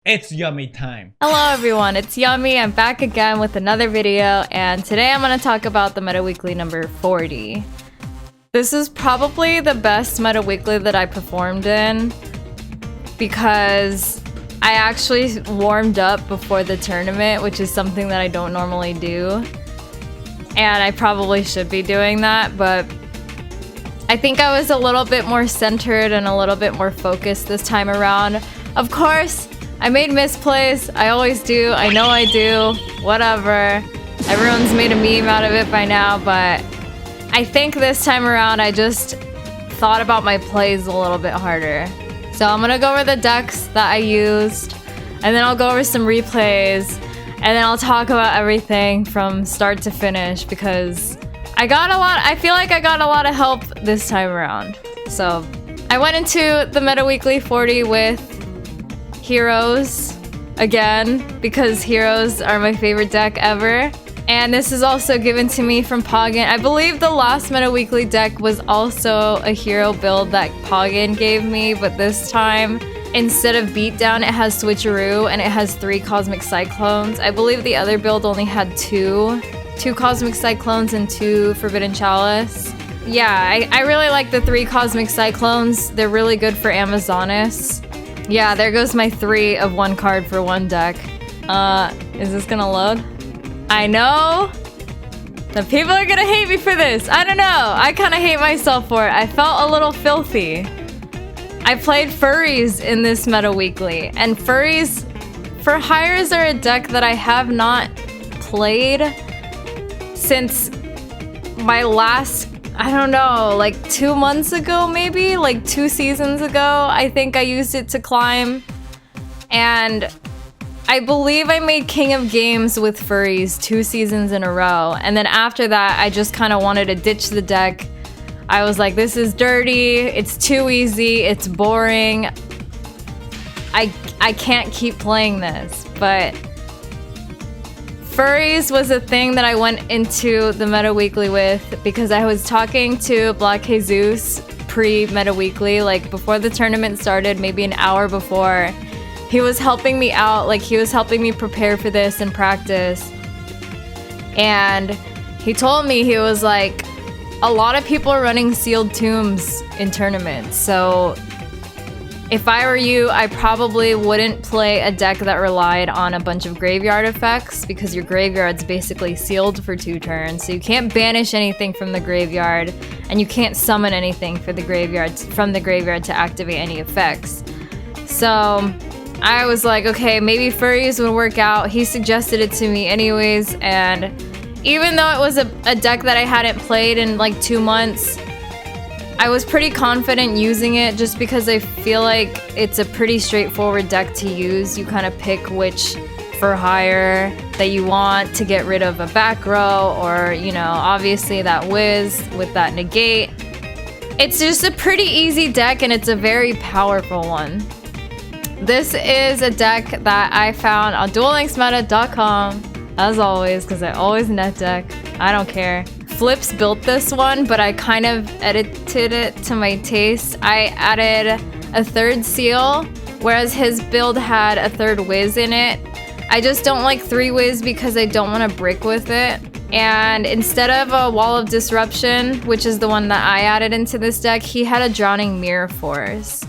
It's yummy time. Hello everyone, it's Yummy. I'm back again with another video, and today I'm going to talk about the Meta Weekly number 40. This is probably the best Meta Weekly that I performed in because I actually warmed up before the tournament, which is something that I don't normally do. And I probably should be doing that, but I think I was a little bit more centered and a little bit more focused this time around. Of course, I made misplays. I always do. I know I do. Whatever. Everyone's made a meme out of it by now, but I think this time around I just thought about my plays a little bit harder. So I'm gonna go over the decks that I used, and then I'll go over some replays, and then I'll talk about everything from start to finish because I feel like I got a lot of help this time around. So I went into the Meta Weekly 40 with Heroes again because Heroes are my favorite deck ever, and this is also given to me from Poggin. I believe the last Meta Weekly deck was also a hero build that Poggin gave me, but this time instead of Beatdown it has Switcheroo and it has 3 Cosmic Cyclones. I believe the other build only had 2 Cosmic Cyclones and 2 Forbidden Chalice. Yeah, I really like the 3 Cosmic Cyclones. They're really good for Amazonas. Yeah, there goes my 3 of 1 card for 1 deck. Is this gonna load? I know the people are gonna hate me for this. I don't know. I kind of hate myself for it. I felt a little filthy. I played Furries in this Meta Weekly, and Furries for Hires are a deck that I have not played since my last, I don't know, like 2 months ago, maybe like 2 seasons ago. I think I used it to climb, and I believe I made King of Games with Furries 2 seasons in a row. And then after that, I just kind of wanted to ditch the deck. I was like, this is dirty, it's too easy, it's boring. I can't keep playing this, but Furries was a thing that I went into the Meta Weekly with because I was talking to Black Jesus pre-Meta Weekly, like before the tournament started, maybe an hour before. He was helping me out, like he was helping me prepare for this and practice. And he told me, he was like, a lot of people are running sealed tombs in tournaments, so if I were you, I probably wouldn't play a deck that relied on a bunch of graveyard effects because your graveyard's basically sealed for 2 turns. So you can't banish anything from the graveyard, and you can't summon anything from the graveyard to activate any effects. So I was like, okay, maybe Furries would work out. He suggested it to me anyways, and even though it was a deck that I hadn't played in like 2 months, I was pretty confident using it just because I feel like it's a pretty straightforward deck to use. You kind of pick which for hire that you want to get rid of a back row, or, you know, obviously that whiz with that negate. It's just a pretty easy deck, and it's a very powerful one. This is a deck that I found on duellinksmeta.com, as always, because I always net deck. I don't care. Flips built this one, but I kind of edited it to my taste. I added a 3rd seal, whereas his build had a 3rd whiz in it. I just don't like 3 whiz because I don't want to brick with it. And instead of a Wall of Disruption, which is the one that I added into this deck, he had a Drowning Mirror Force.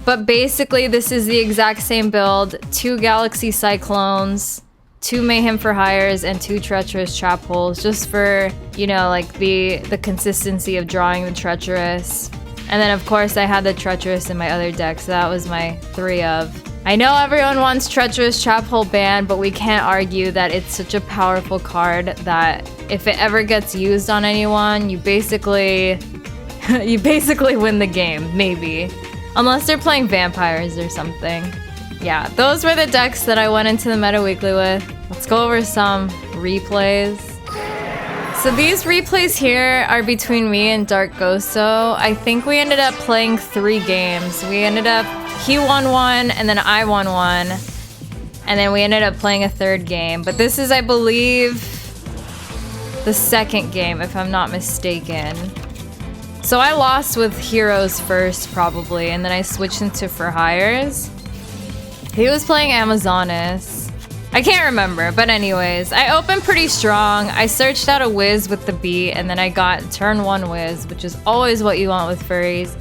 But basically, this is the exact same build. 2 Galaxy Cyclones, 2 Mayhem for Hires, and 2 Treacherous Trap Holes, just for, you know, like the consistency of drawing the Treacherous. And then of course I had the Treacherous in my other deck, so that was my 3 of. I know everyone wants Treacherous Trap Hole banned, but we can't argue that it's such a powerful card that if it ever gets used on anyone, you basically win the game, maybe. Unless they're playing vampires or something. Yeah, those were the decks that I went into the Meta Weekly with. Let's go over some replays. So these replays here are between me and Dark Goso. I think we ended up playing 3 games. He won 1, and then I won 1. And then we ended up playing a 3rd game. But this is, I believe, the 2nd game, if I'm not mistaken. So I lost with Heroes first, probably, and then I switched into For Hires. He was playing Amazonas. I can't remember, but anyways, I opened pretty strong. I searched out a Wiz with the B, and then I got turn 1 Wiz, which is always what you want with furries.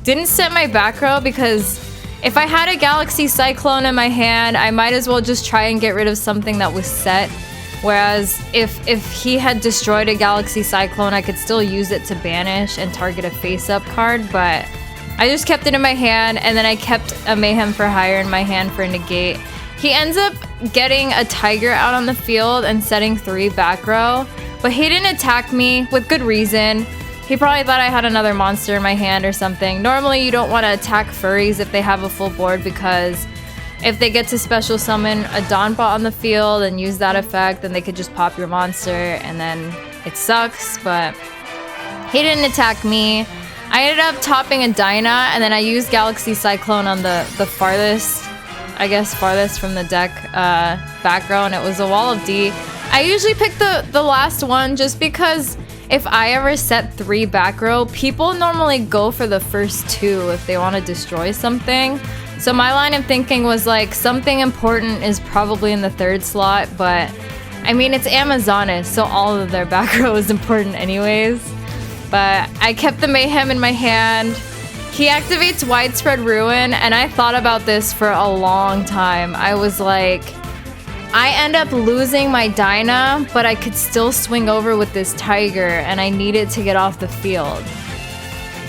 Didn't set my back row because if I had a Galaxy Cyclone in my hand, I might as well just try and get rid of something that was set. Whereas if he had destroyed a Galaxy Cyclone, I could still use it to banish and target a face-up card, but I just kept it in my hand, and then I kept a Mayhem for Hire in my hand for negate. He ends up getting a Tiger out on the field and setting 3 back row, but he didn't attack me with good reason. He probably thought I had another monster in my hand or something. Normally you don't want to attack furries if they have a full board, because if they get to special summon a Donbot on the field and use that effect, then they could just pop your monster and then it sucks, but he didn't attack me. I ended up topping a Dyna, and then I used Galaxy Cyclone on the farthest from the deck back row, and it was a Wall of D. I usually pick the last one just because if I ever set 3 back row, people normally go for the first 2 if they want to destroy something. So my line of thinking was like, something important is probably in the 3rd slot, but I mean, it's Amazonas, so all of their back row is important anyways. But I kept the Mayhem in my hand. He activates Widespread Ruin, and I thought about this for a long time. I was like, I end up losing my Dyna, but I could still swing over with this Tiger, and I needed to get off the field.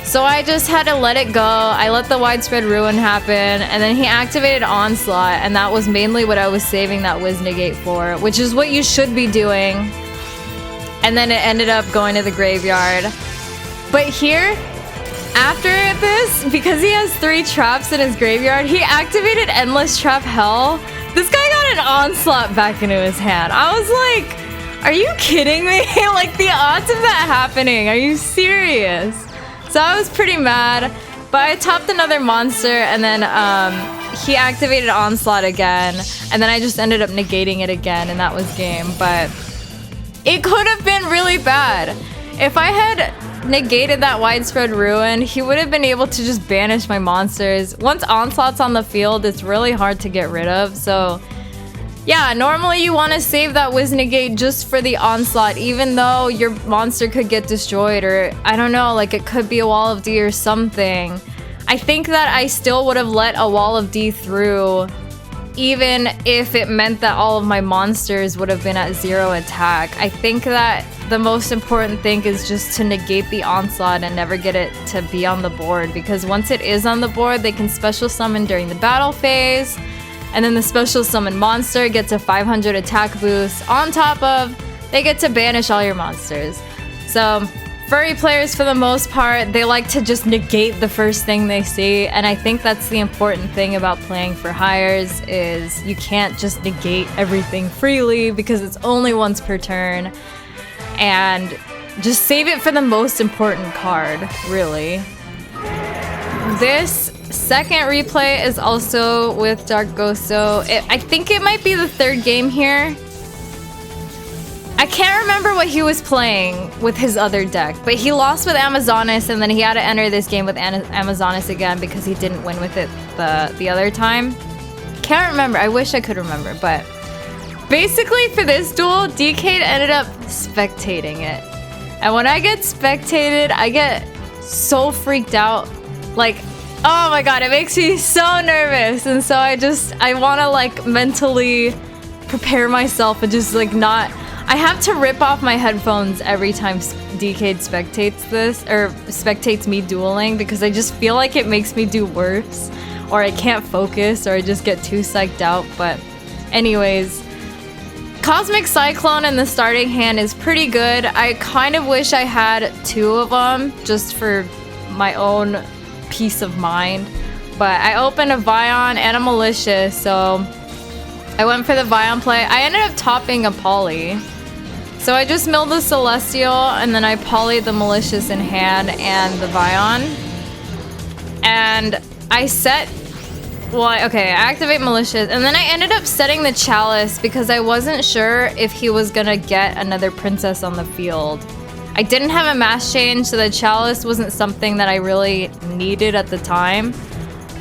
So I just had to let it go. I let the Widespread Ruin happen, and then he activated Onslaught, and that was mainly what I was saving that Wiz Negate for, which is what you should be doing. And then it ended up going to the graveyard. But here, after this, because he has 3 traps in his graveyard, he activated Endless Trap Hell. This guy got an Onslaught back into his hand. I was like, are you kidding me? Like, the odds of that happening, are you serious? So I was pretty mad, but I topped another monster, and then he activated Onslaught again, and then I just ended up negating it again, and that was game. But it could have been really bad. If I had negated that Widespread Ruin, he would have been able to just banish my monsters. Once Onslaught's on the field, it's really hard to get rid of. So yeah, normally you want to save that Wiz Negate just for the Onslaught, even though your monster could get destroyed, or I don't know, like it could be a Wall of D or something. I think that I still would have let a Wall of D through, even if it meant that all of my monsters would have been at 0 attack. I think that the most important thing is just to negate the Onslaught and never get it to be on the board, because once it is on the board, they can special summon during the battle phase, and then the special summon monster gets a 500 attack boost on top of, they get to banish all your monsters. So furry players, for the most part, they like to just negate the first thing they see, and I think that's the important thing about playing for hires, is you can't just negate everything freely because it's only once per turn, and just save it for the most important card, really. This second replay is also with Dark Ghosto. I think it might be the 3rd game here. I can't remember what he was playing with his other deck, but he lost with Amazonas, and then he had to enter this game with Amazonas again because he didn't win with it the other time. Can't remember. I wish I could remember, but basically for this duel, DK ended up spectating it. And when I get spectated, I get so freaked out. Like, oh my god, it makes me so nervous. And so I want to like mentally prepare myself and just like not... I have to rip off my headphones every time DK spectates this, or spectates me dueling, because I just feel like it makes me do worse, or I can't focus, or I just get too psyched out. But anyways, Cosmic Cyclone in the starting hand is pretty good. I kind of wish I had 2 of them just for my own peace of mind. But I opened a Vion and a Malicious, so I went for the Vion play. I ended up topping a Poly. So I just milled the Celestial, and then I polyed the Malicious in hand and the Vion. And I set... Well, okay, I activate Malicious, and then I ended up setting the Chalice because I wasn't sure if he was gonna get another Princess on the field. I didn't have a mass change, so the Chalice wasn't something that I really needed at the time.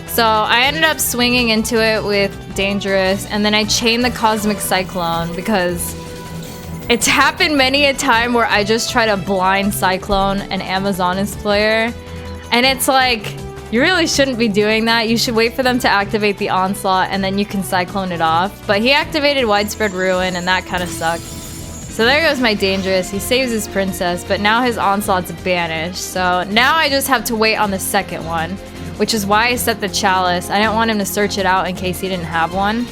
So I ended up swinging into it with Dangerous, and then I chained the Cosmic Cyclone because it's happened many a time where I just try to blind Cyclone an Amazonas player, and it's like, you really shouldn't be doing that. You should wait for them to activate the Onslaught, and then you can Cyclone it off. But he activated Widespread Ruin, and that kind of sucked. So there goes my Dangerous. He saves his princess, but now his Onslaught's banished. So now I just have to wait on the second one, which is why I set the Chalice. I didn't want him to search it out in case he didn't have one.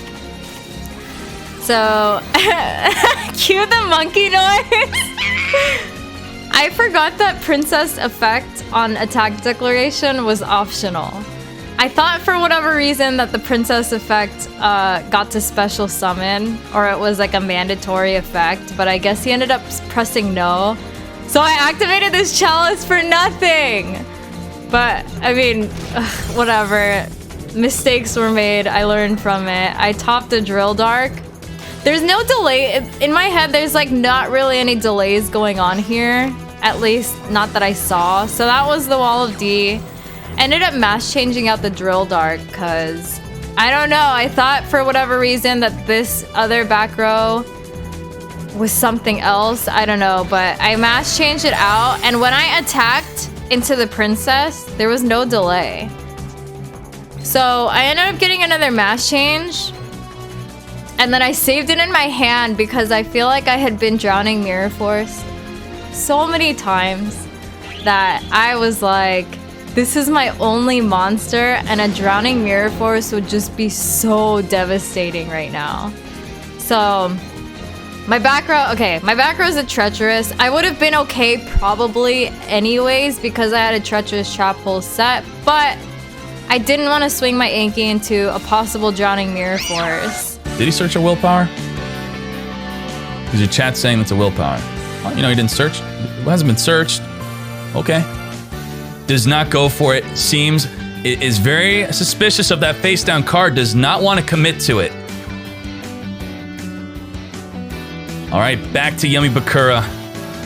So, cue the monkey noise. I forgot that Princess effect on Attack Declaration was optional. I thought for whatever reason that the Princess effect got to special summon, or it was like a mandatory effect, but I guess he ended up pressing no. So I activated this Chalice for nothing! But, I mean, whatever. Mistakes were made, I learned from it. I topped a Drill Dark. There's no delay. In my head, there's like not really any delays going on here. At least, not that I saw. So that was the Wall of D. Ended up mass changing out the Drill Dark because, I don't know, I thought for whatever reason that this other back row was something else. I don't know, but I mass changed it out, and when I attacked into the Princess, there was no delay. So I ended up getting another mass change, and then I saved it in my hand because I feel like I had been drowning Mirror Force so many times that I was like, this is my only monster, and a drowning Mirror Force would just be so devastating right now. So my back row, okay, my back row is a Treacherous. I would have been okay probably anyways because I had a Treacherous Trap Hole set, but I didn't want to swing my Anki into a possible drowning Mirror Force. Did he search a willpower? Because your chat's saying it's a willpower. Oh, you know, he didn't search. It hasn't been searched. Okay. Does not go for it. Seems it is very suspicious of that face down card. Does not want to commit to it. All right, back to Yummy Bakura.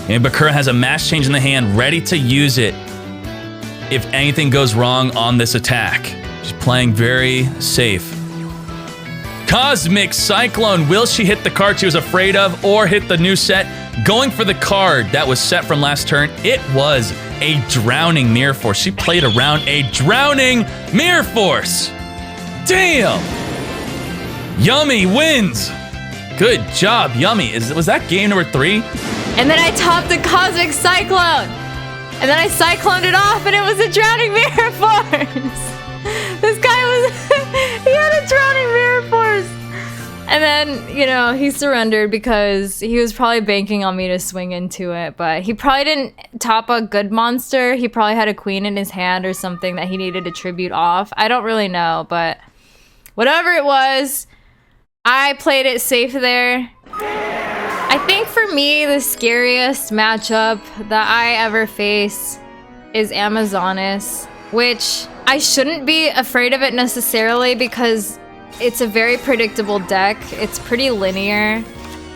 Yummy Bakura has a mass change in the hand, ready to use it if anything goes wrong on this attack. She's playing very safe. Cosmic Cyclone. Will she hit the card she was afraid of or hit the new set? Going for the card that was set from last turn. It was a drowning Mirror Force. She played around a drowning Mirror Force. Damn. Yummy wins. Good job, Yummy. Was that game number 3? And then I topped the Cosmic Cyclone. And then I cycloned it off, and it was a drowning Mirror Force. This guy was... he had a drowning Mirror Force. And then, you know, he surrendered because he was probably banking on me to swing into it. But he probably didn't top a good monster. He probably had a queen in his hand or something that he needed to tribute off. I don't really know, but whatever it was, I played it safe there. I think for me, the scariest matchup that I ever face is Amazonas, which I shouldn't be afraid of it necessarily because it's a very predictable deck. It's pretty linear.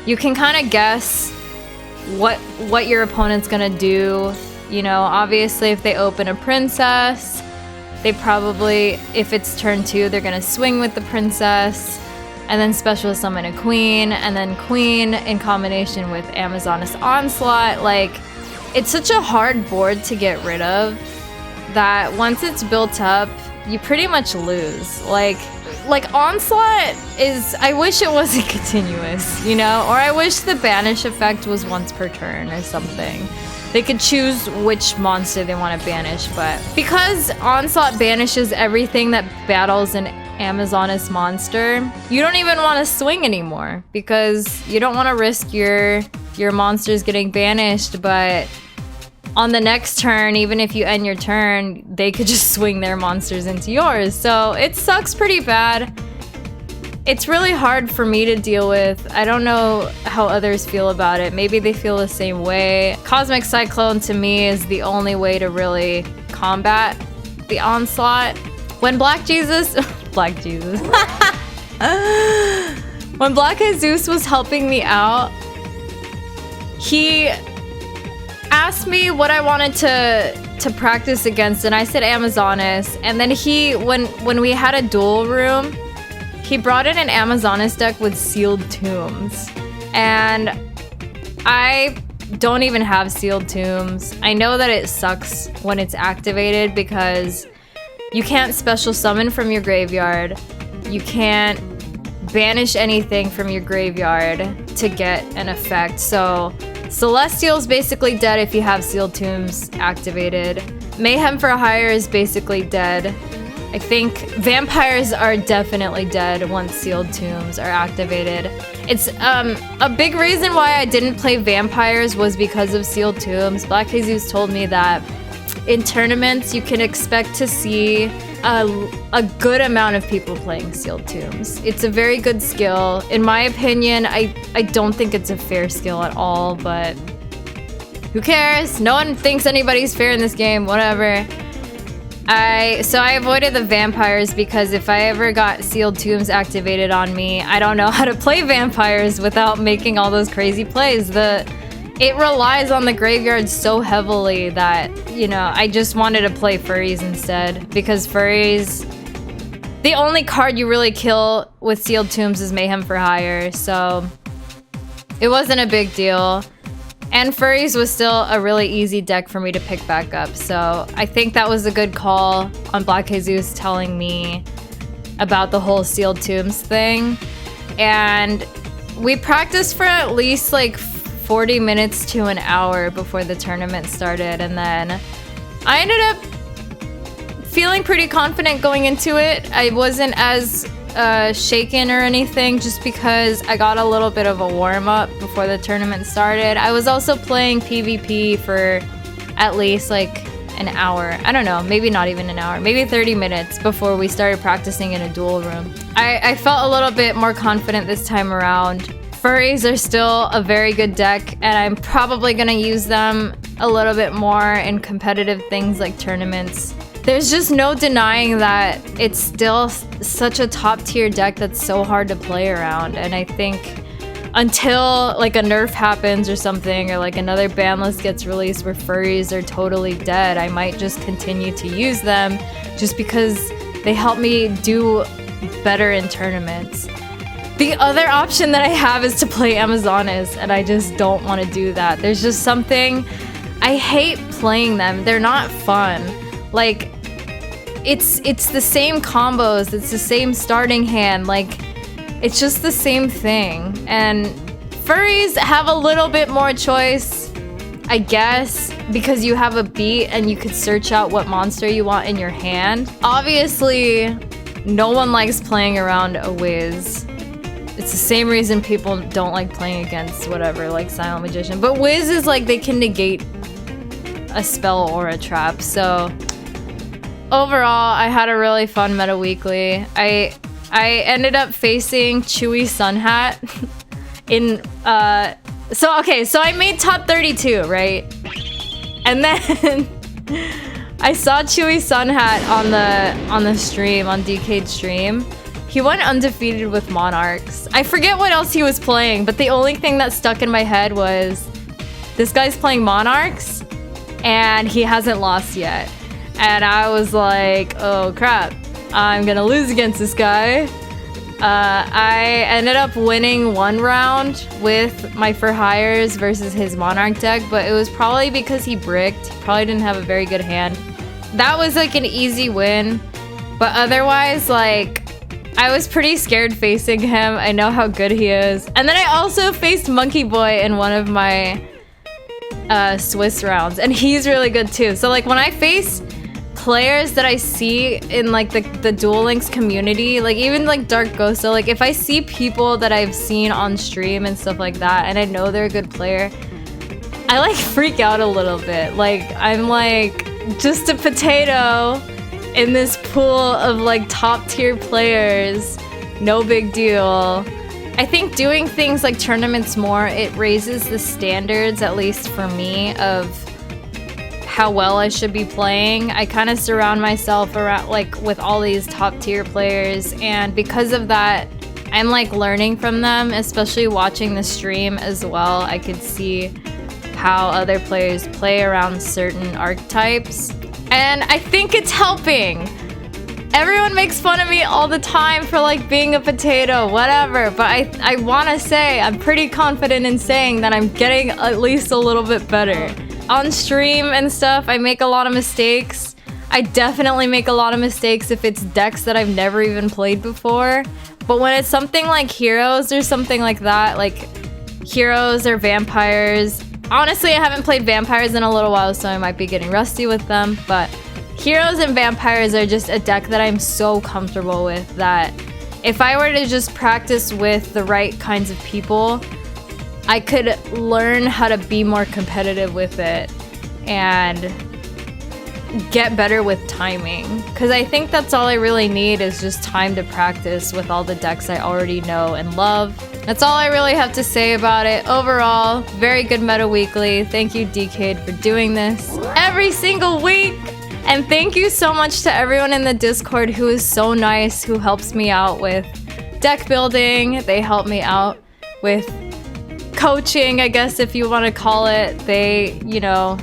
You can kind of guess what your opponent's gonna do. You know, obviously if they open a princess, they probably, if it's turn 2, they're gonna swing with the princess. And then special summon a queen, and then queen in combination with Amazonas Onslaught. Like, it's such a hard board to get rid of that once it's built up, you pretty much lose. Like Onslaught is, I wish it wasn't continuous, you know? Or I wish the banish effect was once per turn or something. They could choose which monster they want to banish, but because Onslaught banishes everything that battles an Amazonas monster, you don't even want to swing anymore because you don't want to risk your monsters getting banished, but on the next turn, even if you end your turn, they could just swing their monsters into yours. So it sucks pretty bad. It's really hard for me to deal with. I don't know how others feel about it. Maybe they feel the same way. Cosmic Cyclone to me is the only way to really combat the Onslaught. When Black Jesus... Black Jesus. When Black Jesus was helping me out, he asked me what I wanted to to practice against, and I said Amazonas. And then when we had a duel room, he brought in an Amazonas deck with Sealed Tombs. And I don't even have Sealed Tombs. I know that it sucks when it's activated because you can't special summon from your graveyard. You can't banish anything from your graveyard to get an effect. So Celestial's basically dead if you have Sealed Tombs activated. Mayhem for Hire is basically dead. I think Vampires are definitely dead once Sealed Tombs are activated. It's a big reason why I didn't play Vampires was because of Sealed Tombs. Black Jesus told me that in tournaments you can expect to see a good amount of people playing Sealed Tombs. It's a very good skill. In my opinion, I don't think it's a fair skill at all, but who cares? No one thinks anybody's fair in this game, whatever. So I avoided the Vampires because if I ever got Sealed Tombs activated on me, I don't know how to play Vampires without making all those crazy plays. It relies on the graveyard so heavily that, you know, I just wanted to play Furries instead because Furries, the only card you really kill with Sealed Tombs is Mayhem for Hire, so it wasn't a big deal. And Furries was still a really easy deck for me to pick back up, so I think that was a good call on Black Jesus telling me about the whole Sealed Tombs thing. And we practiced for at least like 40 minutes to an hour before the tournament started, and then I ended up feeling pretty confident going into it. I wasn't as shaken or anything just because I got a little bit of a warm-up before the tournament started. I was also playing PvP for at least like an hour. I don't know, maybe not even an hour, maybe 30 minutes before we started practicing in a duel room. I felt a little bit more confident this time around. Furries are still a very good deck, and I'm probably gonna use them a little bit more in competitive things like tournaments. There's just no denying that it's still such a top tier deck that's so hard to play around, and I think until like a nerf happens or something, or like another ban list gets released where Furries are totally dead, I might just continue to use them just because they help me do better in tournaments. The other option that I have is to play Amazonas, and I just don't want to do that. There's just something, I hate playing them. They're not fun. Like, it's the same combos, it's the same starting hand, like, it's just the same thing. And Furries have a little bit more choice, I guess, because you have a beat and you could search out what monster you want in your hand. Obviously, no one likes playing around a Wiz. It's the same reason people don't like playing against whatever, like Silent Magician. But Wiz is like, they can negate a spell or a trap, so overall, I had a really fun meta weekly. I ended up facing Chewy Sunhat in so I made top 32, right? And then I saw Chewy Sunhat on the stream, on DK's stream. He went undefeated with Monarchs. I forget what else he was playing, but the only thing that stuck in my head was this guy's playing Monarchs and he hasn't lost yet. And I was like, oh crap, I'm gonna lose against this guy. I ended up winning one round with my For Hires versus his Monarch deck, but it was probably because he bricked. He probably didn't have a very good hand. That was like an easy win, but otherwise, like, I was pretty scared facing him. I know how good he is. And then I also faced Monkey Boy in one of my Swiss rounds, and he's really good too. So like when I face players that I see in like the Duel Links community, like even like Dark Ghost, so like if I see people that I've seen on stream and stuff like that and I know they're a good player, I like freak out a little bit. Like I'm like just a potato in this pool of like top tier players, no big deal. I think doing things like tournaments more, it raises the standards, at least for me, of how well I should be playing. I kind of surround myself around like with all these top tier players, and because of that, I'm like learning from them, especially watching the stream as well. I could see how other players play around certain archetypes. And I think it's helping. Everyone makes fun of me all the time for like being a potato, whatever. But I want to say I'm pretty confident in saying that I'm getting at least a little bit better. On stream and stuff, I make a lot of mistakes. I definitely make a lot of mistakes if it's decks that I've never even played before. But when it's something like heroes or something like that, like heroes or vampires. Honestly, I haven't played vampires in a little while, so I might be getting rusty with them. But heroes and vampires are just a deck that I'm so comfortable with that if I were to just practice with the right kinds of people, I could learn how to be more competitive with it and get better with timing. Because I think that's all I really need is just time to practice with all the decks I already know and love. That's all I really have to say about it. Overall, very good Meta Weekly. Thank you, Decade, for doing this every single week. And thank you so much to everyone in the Discord who is so nice, who helps me out with deck building. They help me out with coaching, I guess, if you want to call it. They, you know,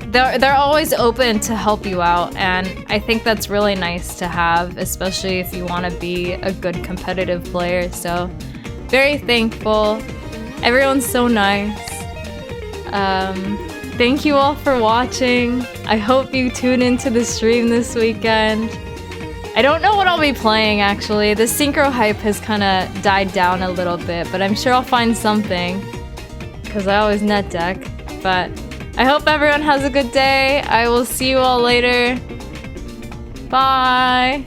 they're always open to help you out. And I think that's really nice to have, especially if you want to be a good competitive player. So very thankful. Everyone's so nice. Thank you all for watching. I hope you tune into the stream this weekend. I don't know what I'll be playing, actually. The synchro hype has kind of died down a little bit, but I'm sure I'll find something because I always net deck. But I hope everyone has a good day. I will see you all later. Bye.